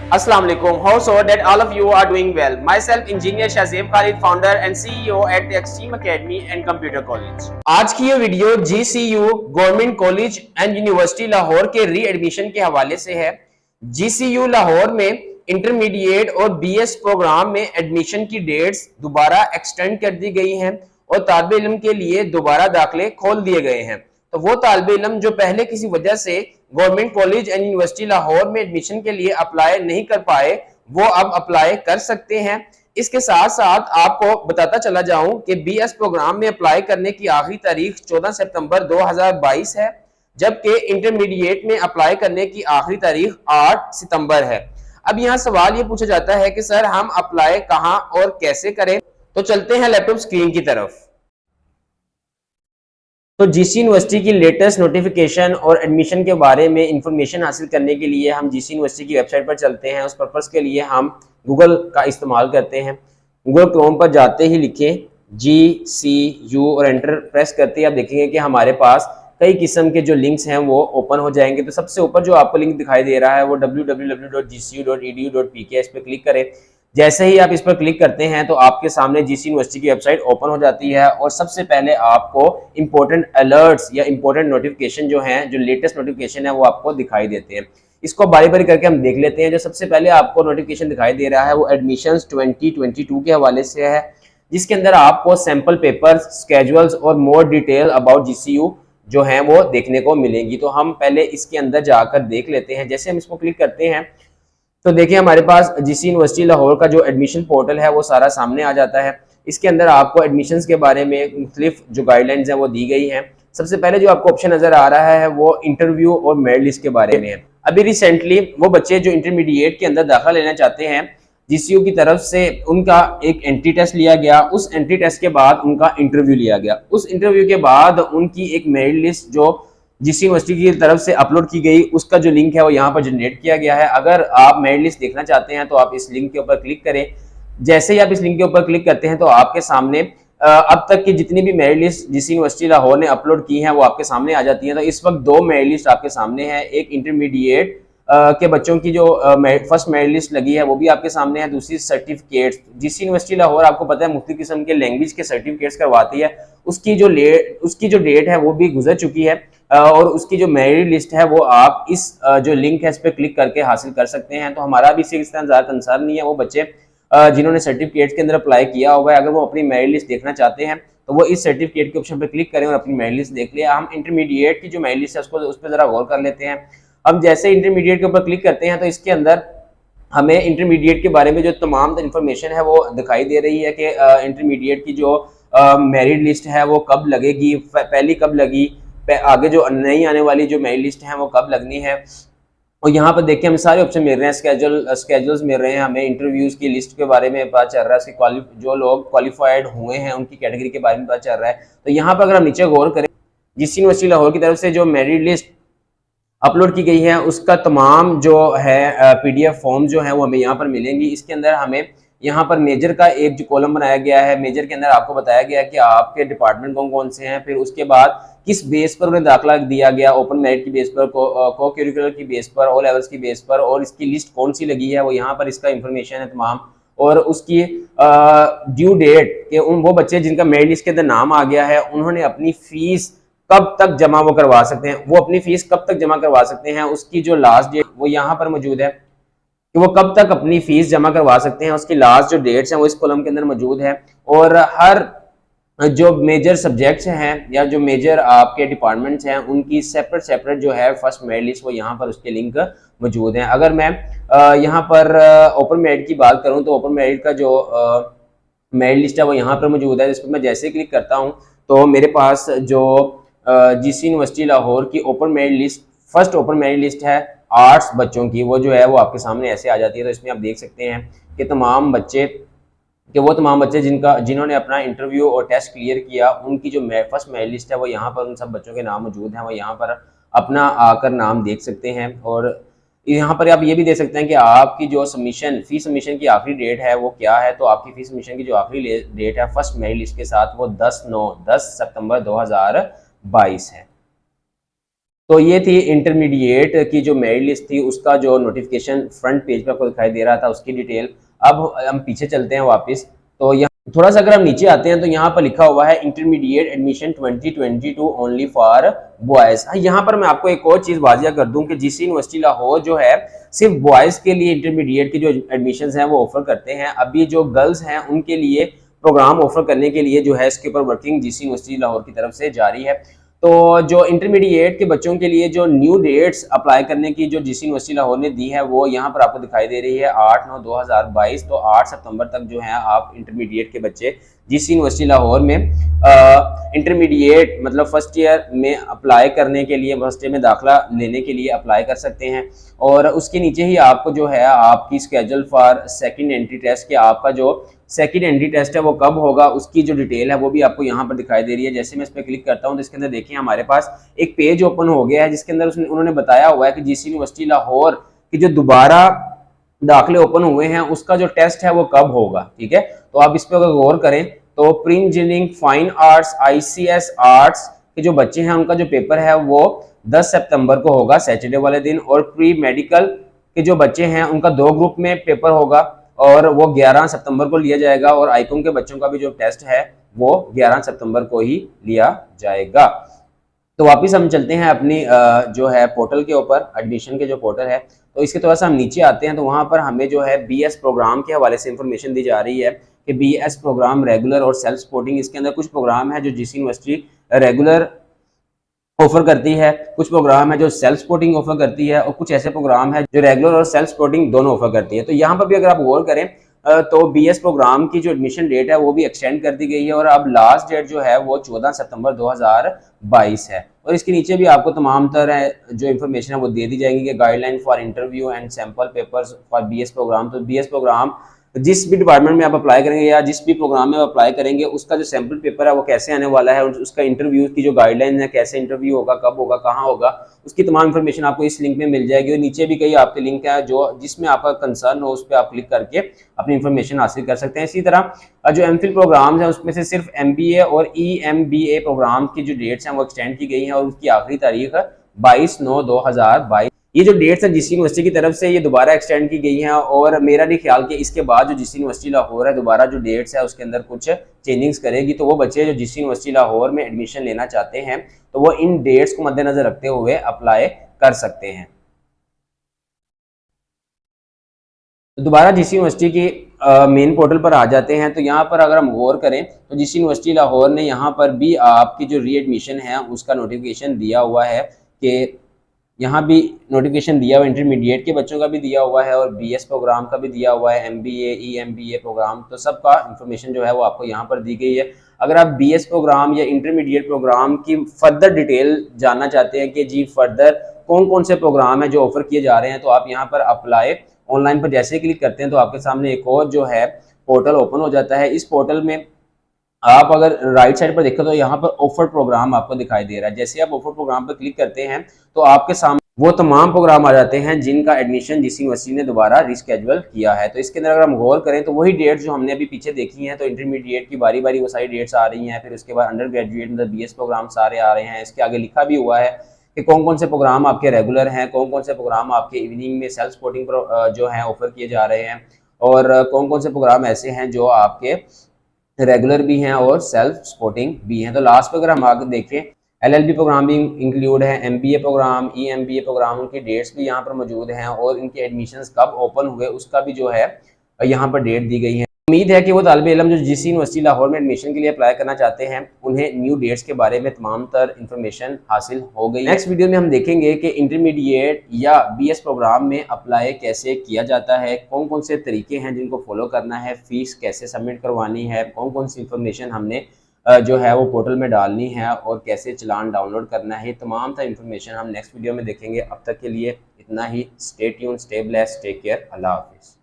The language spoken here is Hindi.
Assalamu alaikum. Hope so that all of you are doing well. Myself, Engineer Shazib Khalid, founder and CEO at the Extreme Academy and Computer College. आज की ये video GCU government college and university Lahore के री एडमिशन के हवाले से है। GCU लाहौर में इंटरमीडिएट और BS प्रोग्राम में एडमिशन की डेट्स दोबारा एक्सटेंड कर दी गई हैं और तालिब इल्म के लिए दोबारा दाखिले खोल दिए गए हैं। तो वो तालिब इल्म जो पहले किसी वजह से government college and university Lahore में एडमिशन के लिए अप्लाई नहीं कर पाए, वो अब अप्लाई कर सकते हैं। इसके साथ साथ आपको बताता चला जाऊं कि BS प्रोग्राम में अप्लाई करने की आखिरी तारीख 14 सितंबर 2022 है, जबकि इंटरमीडिएट में अप्लाई करने की आखिरी तारीख 8 सितंबर है। अब यहाँ सवाल ये पूछा जाता है कि सर हम अप्लाई कहाँ और कैसे करें, तो चलते हैं लैपटॉप स्क्रीन की तरफ। तो GC यूनिवर्सिटी की लेटेस्ट नोटिफिकेशन और एडमिशन के बारे में इंफॉर्मेशन हासिल करने के लिए हम GC यूनिवर्सिटी की वेबसाइट पर चलते हैं। उस पर्पस के लिए हम गूगल का इस्तेमाल करते हैं। गूगल क्रोम पर जाते ही लिखें GCU और एंटर प्रेस करते ही आप देखेंगे कि हमारे पास कई किस्म के जो लिंक्स हैं वो ओपन हो जाएंगे। तो सबसे ऊपर जो आपको लिंक दिखाई दे रहा है वो www.gcu.edu.pk, इस पर क्लिक करें। जैसे ही आप इस पर क्लिक करते हैं तो आपके सामने GC यूनिवर्सिटी की वेबसाइट ओपन हो जाती है और सबसे पहले आपको इंपॉर्टेंट अलर्ट्स या इंपॉर्टेंट नोटिफिकेशन जो हैं, जो लेटेस्ट नोटिफिकेशन है, वो आपको दिखाई देते हैं। इसको बारी बारी करके हम देख लेते हैं। जो सबसे पहले आपको नोटिफिकेशन दिखाई दे रहा है वो एडमिशंस 2022 के हवाले से है, जिसके अंदर आपको सैंपल पेपर, स्केजुअल्स और मोर डिटेल अबाउट GCU जो हैं वो देखने को मिलेंगी। तो हम पहले इसके अंदर जाकर देख लेते हैं। जैसे हम इसको क्लिक करते हैं तो देखिए हमारे पास GC यूनिवर्सिटी लाहौर का जो एडमिशन पोर्टल है वो सारा सामने आ जाता है। इसके अंदर आपको एडमिशन्स के बारे में मुख्तलिफ जो गाइडलाइंस हैं वो दी गई हैं। सबसे पहले जो आपको ऑप्शन नजर आ रहा है वो इंटरव्यू और मेरिट लिस्ट के बारे में है। अभी रिसेंटली वो बच्चे जो इंटरमीडिएट के अंदर दाखिला लेना चाहते हैं, GCU की तरफ से उनका एक एंट्री टेस्ट लिया गया। उस एंट्री टेस्ट के बाद उनका इंटरव्यू लिया गया। उस इंटरव्यू के बाद उनकी एक मेरिट लिस्ट जो GC यूनिवर्सिटी की तरफ से अपलोड की गई, उसका जो लिंक है वो यहाँ पर जनरेट किया गया है। अगर आप मेरिट लिस्ट देखना चाहते हैं तो आप इस लिंक के ऊपर क्लिक करें। जैसे ही आप इस लिंक के ऊपर क्लिक करते हैं तो आपके सामने अब तक की जितनी भी merit list GC university Lahore ने अपलोड की हैं वो आपके सामने आ जाती हैं। तो इस वक्त दो मेरिट लिस्ट आपके सामने है। एक इंटरमीडिएट के बच्चों की जो फर्स्ट मेरिट लिस्ट लगी है वो भी आपके सामने है। दूसरी सर्टिफिकेट्स, GC यूनिवर्सिटी लाहौर आपको पता है मुख्तलिफ किस्म के लैंग्वेज के सर्टिफिकेट्स करवाती है। उसकी जो डेट है वो भी गुजर चुकी है और उसकी जो मेरिट लिस्ट है वो आप इस जो लिंक है इस पर क्लिक करके हासिल कर सकते हैं। तो हमारा भी इसी तरह ज़्यादा कंसर्न नहीं है। वो बच्चे जिन्होंने सर्टिफिकेट्स के अंदर अप्लाई किया होगा, अगर वो अपनी मेरिट लिस्ट देखना चाहते हैं तो वो इस सर्टिफिकेट के ऑप्शन पर क्लिक करें और अपनी मेरिट लिस्ट देख लिया। हम इंटरमीडिएट की जो मेरिट लिस्ट है उस पर ज़रा गौर कर लेते हैं। हम जैसे इंटरमीडिएट के ऊपर क्लिक करते हैं तो इसके अंदर हमें इंटरमीडिएट के बारे में जो तमाम इंफॉर्मेशन है वो दिखाई दे रही है कि इंटरमीडिएट की जो मेरिट लिस्ट है वो कब लगेगी, पहली कब लगी, आगे जो नई आने वाली जो मेरिट लिस्ट है वो कब लगनी है। और यहाँ पर देखिए हमें सारे ऑप्शन मिल रहे हैं, स्केजुअल्स मिल रहे हैं, हमें इंटरव्यूज की लिस्ट के बारे में पता चल रहा है, जो लोग क्वालिफाइड हुए हैं उनकी कैटेगरी के बारे में पता चल रहा है। तो यहाँ पर अगर हम नीचे गौर करें, GC यूनिवर्सिटी लाहौर की तरफ से जो मेरिट लिस्ट अपलोड की गई है उसका तमाम जो है PDF फॉर्म जो है वो हमें यहाँ पर मिलेंगी। इसके अंदर हमें यहाँ पर मेजर का एक जो कॉलम बनाया गया है, मेजर के अंदर आपको बताया गया है कि आपके डिपार्टमेंट कौन कौन से हैं, फिर उसके बाद किस बेस पर उन्हें दाखिला दिया गया, ओपन मेरिट की बेस पर, को करिकुलर की बेस पर, ओ लेवल्स की बेस पर, और इसकी लिस्ट कौन सी लगी है वो यहाँ पर इसका इंफॉर्मेशन है तमाम। और उसकी ड्यू डेट के वो बच्चे जिनका मेरिट लिस्ट के अंदर नाम आ गया है उन्होंने अपनी फीस कब तक जमा वो करवा सकते हैं, वो अपनी फीस कब तक जमा करवा सकते हैं, उसकी जो लास्ट डेट वो यहाँ पर मौजूद है कि वो कब तक अपनी फीस जमा करवा सकते हैं। उसकी लास्ट जो डेट्स हैं वो इस कॉलम के अंदर मौजूद है। और हर जो मेजर सब्जेक्ट्स हैं या जो मेजर आपके डिपार्टमेंट्स हैं उनकी सेपरेट जो है फर्स्ट मेरिट लिस्ट वो यहाँ पर उसके लिंक मौजूद हैं। अगर मैं यहाँ पर ओपन मेरिट की बात करूँ तो ओपन मेरिट का जो मेरिट लिस्ट है वो यहाँ पर मौजूद है। जिस पर मैं जैसे क्लिक करता हूँ तो मेरे पास जो GC यूनिवर्सिटी लाहौर की open merit list, first open merit list है आर्ट्स बच्चों की, वो जो है वो आपके सामने ऐसे आ जाती है। तो इसमें आप देख सकते हैं कि तमाम बच्चे जिन्होंने अपना इंटरव्यू और टेस्ट क्लियर किया उनकी जो फर्स्ट मेरिट लिस्ट है वो यहाँ पर उन सब बच्चों के नाम मौजूद हैं। वो यहाँ पर अपना आकर नाम देख सकते हैं। और यहाँ पर आप ये भी देख सकते हैं कि आपकी जो फी सबमिशन की आखिरी डेट है वो क्या है। तो आपकी फी सबमिशन की जो आखिरी डेट है फर्स्ट मेरिट लिस्ट के साथ वो 10 सितंबर 2022 है। तो ये थी इंटरमीडिएट की जो मेरिट लिस्ट थी, उसका जो नोटिफिकेशन फ्रंट पेज पे आपको दिखाई दे रहा था, उसकी डिटेल। अब हम पीछे चलते हैं वापस। तो यहाँ थोड़ा सा अगर हम नीचे आते हैं तो यहाँ पर लिखा हुआ है intermediate admission 2022 only for boys. यहाँ पर मैं आपको एक और चीज वाजिया कर दूं कि जीसी यूनिवर्सिटी लाहौर जो है सिर्फ बॉयज के लिए इंटरमीडिएट की जो एडमिशन हैं वो ऑफर करते हैं। अभी जो गर्ल्स हैं उनके लिए प्रोग्राम ऑफर करने के लिए जो है इसके ऊपर वर्किंग जीसी यूनिवर्सिटी लाहौर की तरफ से जारी है। तो जो इंटरमीडिएट के बच्चों के लिए जो न्यू डेट्स अप्लाई करने की जो जीसी यूनिवर्सिटी लाहौर ने दी है वो यहाँ पर आपको दिखाई दे रही है 8/9/2022। तो 8 सितंबर तक जो है आप इंटरमीडिएट के बच्चे जीसी यूनिवर्सिटी लाहौर में इंटरमीडिएट मतलब फर्स्ट ईयर में अप्लाई करने के लिए, फर्स्ट ईयर में दाखिला लेने के लिए अप्लाई कर सकते हैं। और उसके नीचे ही आपको जो है आपकी schedule for second entry test के आपका जो सेकंड एंट्री टेस्ट है वो कब होगा उसकी जो डिटेल है वो भी आपको यहाँ पर दिखाई दे रही है। जैसे मैं इस पर क्लिक करता हूँ तो इसके अंदर देखिए हमारे पास एक पेज ओपन हो गया है जिसके अंदर उन्होंने बताया हुआ है कि जीसी यूनिवर्सिटी लाहौर की जो दोबारा दाखिले ओपन हुए हैं उसका जो टेस्ट है वो कब होगा। ठीक है, तो आप इस पर अगर गौर करें तो pre engineering, fine arts, ICS arts के जो बच्चे हैं उनका जो पेपर है वो 10 सितंबर को होगा सैटरडे वाले दिन। और प्री मेडिकल के जो बच्चे हैं उनका 2 ग्रुप में पेपर होगा और वो 11 सितंबर को लिया जाएगा। और आईकॉम के बच्चों का भी जो टेस्ट है वो 11 सितंबर को ही लिया जाएगा। तो वापस हम चलते हैं अपनी जो है पोर्टल के ऊपर, एडमिशन के जो पोर्टल है। तो इसके थोड़ा सा हम नीचे आते हैं तो वहाँ पर हमें जो है बीएस प्रोग्राम के हवाले से इंफॉर्मेशन दी जा रही है कि बीएस प्रोग्राम रेगुलर और सेल्फ सपोर्टिंग, इसके अंदर कुछ प्रोग्राम है जो जीसी यूनिवर्सिटी रेगुलर ऑफर करती है, कुछ प्रोग्राम है जो सेल्फ सपोर्टिंग ऑफर करती है और कुछ ऐसे प्रोग्राम है जो रेगुलर और सेल्फ सपोर्टिंग दोनों ऑफर करती है। तो यहाँ पर भी अगर आप गौर करें तो बीएस प्रोग्राम की जो एडमिशन डेट है वो भी एक्सटेंड कर दी गई है और अब लास्ट डेट जो है वो 14 सितंबर 2022 है। और इसके नीचे भी आपको तमाम तरह जो इन्फॉर्मेशन है वो दे दी जाएगी कि guideline for interview and sample papers for BS program. तो बीएस प्रोग्राम जिस भी डिपार्टमेंट में आप अप्लाई करेंगे या जिस भी प्रोग्राम में आप अप्लाई करेंगे उसका जो सैंपल पेपर है वो कैसे आने वाला है, उसका इंटरव्यू की जो गाइडलाइन है, कैसे इंटरव्यू होगा, कब होगा, कहाँ होगा, उसकी तमाम इन्फॉर्मेशन आपको इस लिंक में मिल जाएगी। और नीचे भी कई आपके लिंक है जो जिसमें आपका कंसर्न हो उस पर आप क्लिक करके अपनी इन्फॉर्मेशन हासिल कर सकते हैं। इसी तरह जो एमफिल प्रोग्राम है उसमें से सिर्फ एमबीए और ईएमबीए प्रोग्राम की जो डेट्स हैं वो एक्सटेंड की गई हैं और उसकी आखिरी तारीख 22/9/2022। ये जो डेट्स है जीसी यूनिवर्सिटी की तरफ से ये दोबारा एक्सटेंड की गई हैं और मेरा नहीं ख्याल कि इसके बाद जो जीसी यूनिवर्सिटी लाहौर है दोबारा जो डेट्स है उसके अंदर कुछ चेंजिंग्स करेगी। तो वो बच्चे जो जीसी यूनिवर्सिटी लाहौर में एडमिशन लेना चाहते हैं तो वो इन डेट्स को मद्देनजर रखते हुए अप्लाई कर सकते हैं। तो दोबारा जीसी यूनिवर्सिटी की मेन पोर्टल पर आ जाते हैं। तो यहाँ पर अगर हम गौर करें तो जीसी यूनिवर्सिटी लाहौर ने यहाँ पर भी आपकी जो री एडमिशन है उसका नोटिफिकेशन दिया हुआ है कि यहाँ भी नोटिफिकेशन दिया हुआ इंटरमीडिएट के बच्चों का भी दिया हुआ है और बीएस प्रोग्राम का भी दिया हुआ है, एमबीए, ईएमबीए प्रोग्राम, तो सबका इंफॉर्मेशन जो है वो आपको यहाँ पर दी गई है। अगर आप बीएस प्रोग्राम या इंटरमीडिएट प्रोग्राम की फर्दर डिटेल जानना चाहते हैं कि जी फर्दर कौन कौन से प्रोग्राम है जो ऑफर किए जा रहे हैं तो आप यहाँ पर अप्लाई ऑनलाइन पर जैसे क्लिक करते हैं तो आपके सामने एक और जो है पोर्टल ओपन हो जाता है। इस पोर्टल में आप अगर राइट साइड पर देखें तो यहाँ पर ऑफर प्रोग्राम आपको दिखाई दे रहा है। जैसे आप ऑफर प्रोग्राम पर क्लिक करते हैं तो आपके सामने वो तमाम प्रोग्राम आ जाते हैं जिनका एडमिशन जीसी यूनिवर्सिटी ने दोबारा रिस्केड्यूल किया है। तो इसके अंदर अगर हम गौर करें तो वही डेट्स जो हमने अभी पीछे देखी हैं, तो इंटरमीडिएट की बारी बारी वो सारी डेट्स आ रही हैं, फिर उसके बाद अंडर ग्रेजुएट मतलब बीएस प्रोग्राम सारे आ रहे हैं। इसके आगे लिखा भी हुआ है कि कौन कौन से प्रोग्राम आपके रेगुलर हैं, कौन कौन से प्रोग्राम आपके इवनिंग में सेल्फ सपोर्टिंग जो है ऑफर किए जा रहे हैं और कौन कौन से प्रोग्राम ऐसे हैं जो आपके रेगुलर भी हैं और सेल्फ सपोर्टिंग भी हैं। तो लास्ट पे अगर हम आगे देखें एलएलबी प्रोग्राम भी इंक्लूड है, एमबीए प्रोग्राम, ईएमबीए प्रोग्राम, उनकी डेट्स भी यहाँ पर मौजूद हैं और इनके एडमिशन्स कब ओपन हुए उसका भी जो है यहाँ पर डेट दी गई है। उम्मीद है कि वो तालिब इल्म जो जीसी यूनिवर्सिटी लाहौर में एडमिशन के लिए अप्लाई करना चाहते हैं उन्हें न्यू डेट्स के बारे में तमाम तर इन्फॉर्मेशन हासिल हो गई। नेक्स्ट वीडियो में हम देखेंगे कि इंटरमीडिएट या बीएस प्रोग्राम में अप्लाई कैसे किया जाता है, कौन कौन से तरीके हैं जिनको फॉलो करना है, फीस कैसे सबमिट करवानी है, कौन कौन सी इन्फॉर्मेशन हमने जो है वो पोर्टल में डालनी है और कैसे चलान डाउनलोड करना है। तमाम तरह इन्फॉर्मेशन हम नेक्स्ट वीडियो में देखेंगे। अब तक के लिए इतना ही। Stay tune, stay blessed, take care, अल्लाह हाफिज़।